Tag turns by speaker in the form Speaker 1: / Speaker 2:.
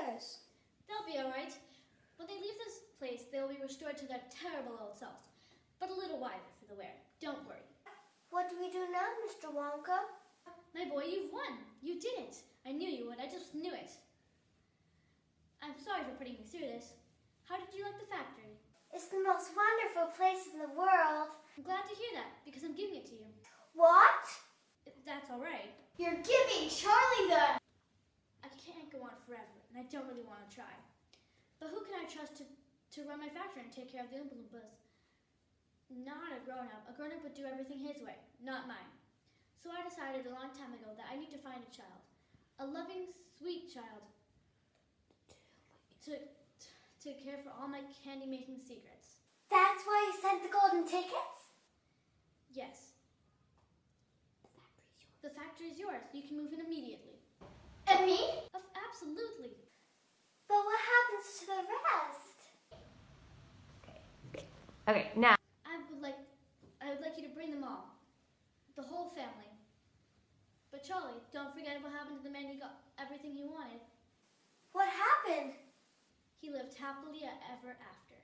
Speaker 1: others?
Speaker 2: They'll be all right. When they leave this place, they will be restored to their terrible old selves, but a little wiser for the wear. Don't worry.
Speaker 1: What do we do now, Mr. Wonka?
Speaker 2: My boy, you've won. You did it. I knew you would. I just knew it. I'm sorry for putting you through this. How did you like the factory?
Speaker 1: It's the most wonderful place in the world.
Speaker 2: I'm glad to hear that, because I'm giving it to you.
Speaker 1: What?
Speaker 2: If that's all right.
Speaker 1: You're giving Charlie the...
Speaker 2: I can't go on forever, and I don't really want to try. But who can I trust to run my factory and take care of the Oompa Loompas? Not a grown-up. A grown-up would do everything his way, not mine. So I decided a long time ago that I need to find a child. A loving, sweet child. To care for all my candy-making secrets.
Speaker 1: That's why you sent the golden tickets?
Speaker 2: Yes. The factory is yours. You can move in immediately.
Speaker 1: And me?
Speaker 2: Absolutely.
Speaker 1: But what happens to the rest?
Speaker 3: Okay, now.
Speaker 2: I would like you to bring them all. The whole family. But Charlie, don't forget what happened to the man you got everything he wanted.
Speaker 1: What happened?
Speaker 2: He lived happily ever after.